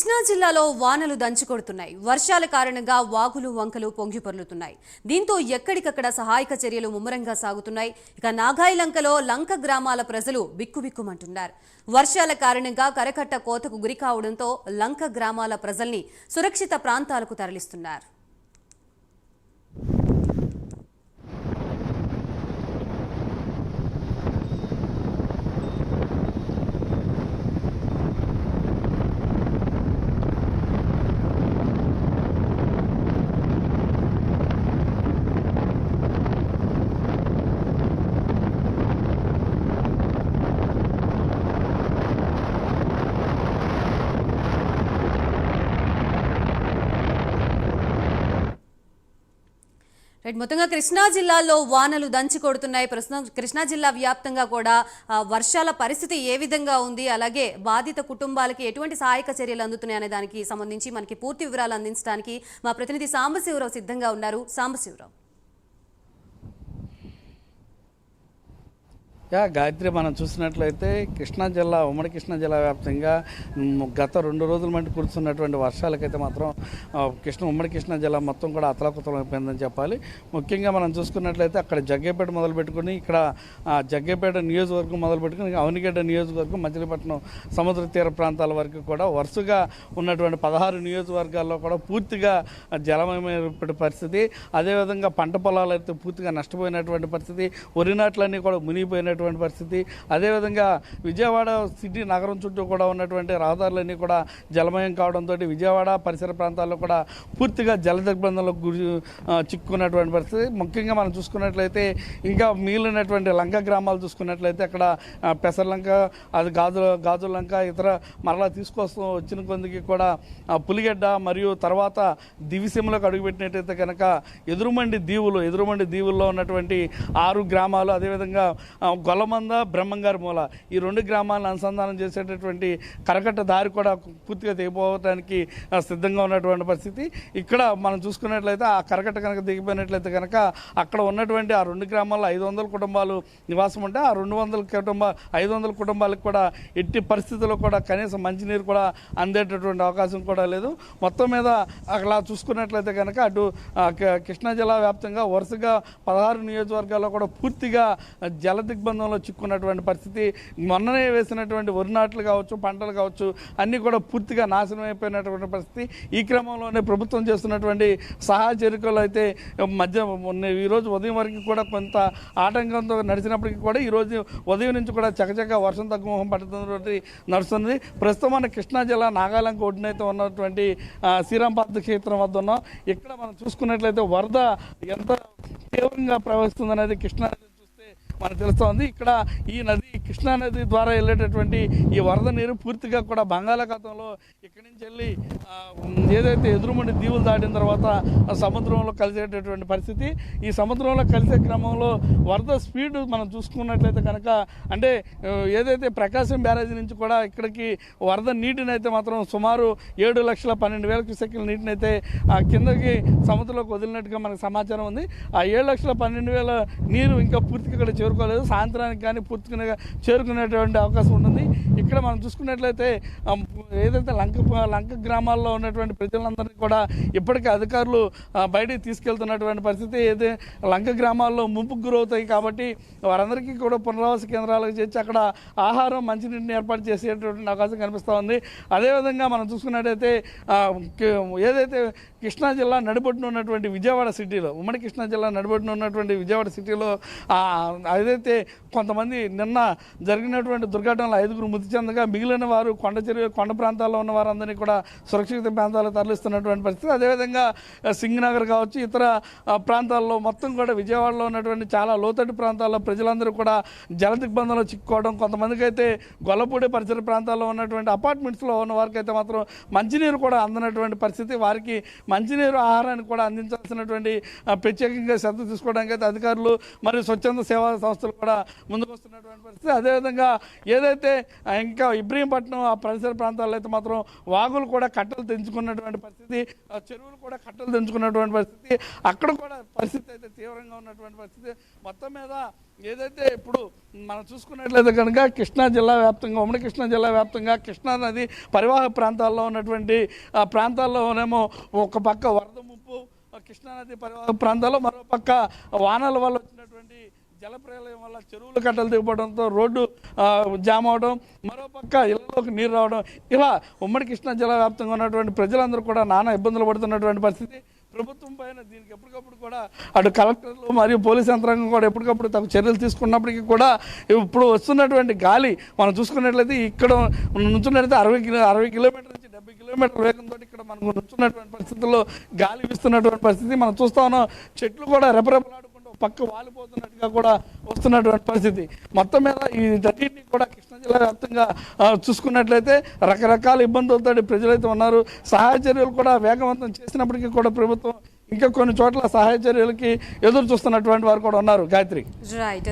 కృష్ణా జిల్లాలో వానలు దంచుకొడుతున్నాయి. వర్షాల కారణంగా వాగులు వంకలు పొంగిపొర్లుతున్నాయి. దీంతో ఎక్కడికక్కడ సహాయక చర్యలు ముమ్మరంగా సాగుతున్నాయి. ఇక నాగాయలంకలో లంక గ్రామాల ప్రజలు బిక్కుబిక్కుమంటున్నారు. వర్షాల కారణంగా కరకట్ట కోతకు గురి కావడంతో లంక గ్రామాల ప్రజల్ని సురక్షిత ప్రాంతాలకు తరలిస్తున్నారు. మొత్తంగా కృష్ణా జిల్లాలో వానలు దంచి కొడుతున్నాయి. ప్రస్తుతం కృష్ణా జిల్లా వ్యాప్తంగా కూడా వర్షాల పరిస్థితి ఏ విధంగా ఉంది, అలాగే బాధిత కుటుంబాలకి ఎటువంటి సహాయక చర్యలు అందుతున్నాయి అనే దానికి సంబంధించి మనకి పూర్తి వివరాలు అందించడానికి మా ప్రతినిధి సాంబశివరావు సిద్ధంగా ఉన్నారు. సాంబశివరావు. గాయత్రి, మనం చూసినట్లయితే కృష్ణా జిల్లా, ఉమ్మడి కృష్ణా జిల్లా వ్యాప్తంగా గత 2 రోజుల మట్టి కురుస్తున్నటువంటి వర్షాలకైతే మాత్రం ఉమ్మడి కృష్ణా జిల్లా మొత్తం కూడా అతలాకుతలం అయిపోయిందని చెప్పాలి. ముఖ్యంగా మనం చూసుకున్నట్లయితే అక్కడ జగ్గేపేట మొదలుపెట్టుకుని ఇక్కడ జగ్గేపేట నియోజకవర్గం మొదలుపెట్టుకుని అవనిగడ్డ నియోజకవర్గం, మచిలీపట్నం సముద్ర తీర ప్రాంతాల వరకు కూడా వరుసగా ఉన్నటువంటి 16 నియోజకవర్గాల్లో కూడా పూర్తిగా జలమయమైన పరిస్థితి. అదేవిధంగా పంట పొలాలు అయితే పూర్తిగా నష్టపోయినటువంటి పరిస్థితి, వరి నాట్లన్నీ కూడా మునిగిపోయినటువంటి పరిస్థితి. అదేవిధంగా విజయవాడ సిటీ నగరం చుట్టూ కూడా ఉన్నటువంటి రహదారులన్నీ కూడా జలమయం కావడంతో విజయవాడ పరిసర ప్రాంతాల్లో కూడా పూర్తిగా జల దిగ్బంధంలో చిక్కుకున్నటువంటి పరిస్థితి. ముఖ్యంగా మనం చూసుకున్నట్లయితే ఇంకా మిగిలినటువంటి లంక గ్రామాలు చూసుకున్నట్లయితే అక్కడ పెసర్లంక, అది గాజుల లంక, ఇతర మరలా తీసుకొస్తూ వచ్చిన కొందికి కూడా పులిగడ్డ మరియు తర్వాత దివిసీమలకు అడుగుపెట్టినట్టయితే కనుక ఎదురుమండి దీవుల్లో ఉన్నటువంటి 6 గ్రామాలు, అదేవిధంగా గొల్లమంద, బ్రహ్మంగారి మూల, ఈ 2 గ్రామాలను అనుసంధానం చేసేటటువంటి కరకట్ట దారి కూడా పూర్తిగా తెగిపోవడానికి సిద్ధంగా ఉన్నటువంటి పరిస్థితి. ఇక్కడ మనం చూసుకున్నట్లయితే ఆ కరకట్ట కనుక దిగిపోయినట్లయితే కనుక అక్కడ ఉన్నటువంటి ఆ 2 గ్రామాల్లో 500 కుటుంబాలు నివాసం ఉంటే ఆ 500 కుటుంబాలకు కూడా ఎట్టి పరిస్థితుల్లో కూడా కనీసం మంచినీరు కూడా అందేటటువంటి అవకాశం కూడా లేదు. మొత్తం మీద అలా చూసుకున్నట్లయితే కనుక అటు కృష్ణా జిల్లా వ్యాప్తంగా వరుసగా 16 నియోజకవర్గాల్లో కూడా పూర్తిగా జల దిగ్బంధంలో చిక్కున్నటువంటి పరిస్థితి. మొన్ననే వేసినటువంటి వరి నాట్లు కావచ్చు, పంటలు కావచ్చు, అన్నీ కూడా పూర్తిగా నాశనం అయిపోయినటువంటి పరిస్థితి. ఈ క్రమంలోనే ప్రభుత్వం చేస్తున్నటువంటి సహాయ చర్యలు అయితే ఈరోజు ఉదయం వరకు కూడా కొంత ఆటంకంతో నడిచినప్పటికీ కూడా ఈరోజు ఉదయం నుంచి కూడా చకచక వర్షం తగ్గుముఖం పడుతున్నటువంటి నడుస్తుంది. ప్రస్తుతం మన కృష్ణా జిల్లా నాగాలంక ఒడ్డునైతే ఉన్నటువంటి శ్రీరాంపాద క్షేత్రం వద్ద ఉన్నాం. ఇక్కడ మనం చూసుకున్నట్లయితే వరద ఎంత తీవ్రంగా ప్రవహిస్తుందనేది కృష్ణా మనకు తెలుస్తోంది. ఇక్కడ ఈ నది, కృష్ణా నది ద్వారా వెళ్ళేటటువంటి ఈ వరద నీరు పూర్తిగా కూడా బంగాళాఖాతంలో ఇక్కడి నుంచి వెళ్ళి ఏదైతే ఎదురుమండి దీవులు దాటిన తర్వాత సముద్రంలో కలిసేటటువంటి పరిస్థితి. ఈ సముద్రంలో కలిసే క్రమంలో వరద స్పీడ్ మనం చూసుకున్నట్లయితే కనుక అంటే ఏదైతే ప్రకాశం బ్యారేజీ నుంచి కూడా ఇక్కడికి వరద నీటిని అయితే మాత్రం సుమారు 7,12,000 క్యూసెక్కుల నీటిని అయితే కిందకి సముద్రంలోకి వదిలినట్టుగా మనకు సమాచారం ఉంది. ఆ 7,12,000 నీరు ఇంకా పూర్తిగా ఇక్కడ చేరుకోలేదు. సాయంత్రానికి కానీ పూర్తిగా చేరుకునేటువంటి అవకాశం ఉంటుంది. ఇక్కడ మనం చూసుకున్నట్లయితే ఏదైతే లంక గ్రామాల్లో ఉన్నటువంటి ప్రజలందరినీ కూడా ఇప్పటికే అధికారులు బయటికి తీసుకెళ్తున్నటువంటి పరిస్థితి. ఏదైతే లంక గ్రామాల్లో ముంపుకు గురవుతాయి కాబట్టి వారందరికీ కూడా పునరావాస కేంద్రాలకు చేర్చి అక్కడ ఆహారం, మంచినీటిని ఏర్పాటు చేసేటువంటి అవకాశం కనిపిస్తూ ఉంది. అదేవిధంగా మనం చూసుకున్నట్టయితే ఏదైతే కృష్ణా జిల్లా నడిబొట్టున ఉన్నటువంటి విజయవాడ సిటీలో, ఉమ్మడి కృష్ణా జిల్లా నడిబొట్టున ఉన్నటువంటి విజయవాడ సిటీలో ఏదైతే కొంతమంది నిన్న జరిగినటువంటి దుర్ఘటనలో 5గురు మృతి చెందగా మిగిలిన వారు కొండ ప్రాంతాల్లో ఉన్న వారందరినీ కూడా సురక్షిత ప్రాంతాలకు తరలిస్తున్నటువంటి పరిస్థితి. అదేవిధంగా సింగనగర్ కావచ్చు, ఇతర ప్రాంతాల్లో మొత్తం కూడా విజయవాడలో ఉన్నటువంటి చాలా లోతట్టు ప్రాంతాల్లో ప్రజలందరూ కూడా జల దిగ్బంధంలో చిక్కుకోవడం, కొంతమందికి అయితే గొల్లపూడి పరిసర ప్రాంతాల్లో ఉన్నటువంటి అపార్ట్మెంట్స్లో ఉన్న వారికి అయితే మాత్రం మంచినీరు కూడా అందనటువంటి పరిస్థితి. వారికి మంచినీరు, ఆహారాన్ని కూడా అందించాల్సినటువంటి ప్రత్యేకంగా శ్రద్ధ తీసుకోవడానికి అయితే అధికారులు మరియు స్వచ్ఛంద సేవా సంస్థలు కూడా ముందుకు వస్తున్నటువంటి పరిస్థితి. అదేవిధంగా ఏదైతే ఇంకా ఇబ్రహీంపట్నం ఆ పరిసర ప్రాంతాల్లో అయితే మాత్రం వాగులు కూడా కట్టలు తెంచుకున్నటువంటి పరిస్థితి, చెరువులు కూడా కట్టలు తెంచుకున్నటువంటి పరిస్థితి, అక్కడ కూడా పరిస్థితి అయితే తీవ్రంగా ఉన్నటువంటి పరిస్థితి. మొత్తం మీద ఏదైతే ఇప్పుడు మనం చూసుకున్నట్లయితే కనుక కృష్ణా జిల్లా వ్యాప్తంగా, ఉమ్మడి కృష్ణా జిల్లా వ్యాప్తంగా కృష్ణా నది పరివాహక ప్రాంతాల్లో ఉన్నటువంటి ప్రాంతాల్లోనేమో ఒక పక్క వరద ముప్పు, కృష్ణానది పరివాహక ప్రాంతాల్లో, మరో పక్క వానల వల్ల వచ్చినటువంటి జల ప్రళయం వల్ల చెరువులు కట్టలు దిగిపోవడంతో రోడ్డు జామ్ అవడం, మరోపక్క ఇళ్లలోకి నీరు రావడం, ఇలా ఉమ్మడి కృష్ణా జిల్లా వ్యాప్తంగా ఉన్నటువంటి ప్రజలందరూ కూడా నానా ఇబ్బందులు పడుతున్నటువంటి పరిస్థితి. ప్రభుత్వం పైన దీనికి ఎప్పటికప్పుడు కూడా అటు కలెక్టర్లు మరియు పోలీస్ యంత్రాంగం కూడా ఎప్పటికప్పుడు తగు చర్యలు తీసుకున్నప్పటికీ కూడా ఇప్పుడు వస్తున్నటువంటి గాలి మనం చూసుకున్నట్లయితే ఇక్కడ నుంచున్నట్లయితే 60 కిలోమీటర్ల నుంచి 70 కిలోమీటర్ల వేగంతో ఇక్కడ మనం నుంచున్నటువంటి పరిస్థితుల్లో గాలి వీస్తున్నటువంటి పరిస్థితి మనం చూస్తా ఉన్నాం. చెట్లు కూడా రెపరెపలాడుకుంటూ పక్క వాలిపోతున్నట్టుగా కూడా వస్తున్నటువంటి పరిస్థితి. మొత్తం మీద ఈ అన్నింటినీ కూడా కృష్ణా జిల్లా వ్యాప్తంగా చూసుకున్నట్లయితే రకరకాల ఇబ్బందులతో ప్రజలైతే ఉన్నారు. సహాయ చర్యలు కూడా వేగవంతం చేసినప్పటికీ కూడా ప్రభుత్వం ఇంకా కొన్ని చోట్ల సహాయ చర్యలకి ఎదురు చూస్తున్నటువంటి వారు కూడా ఉన్నారు. గాయత్రి. రైట్.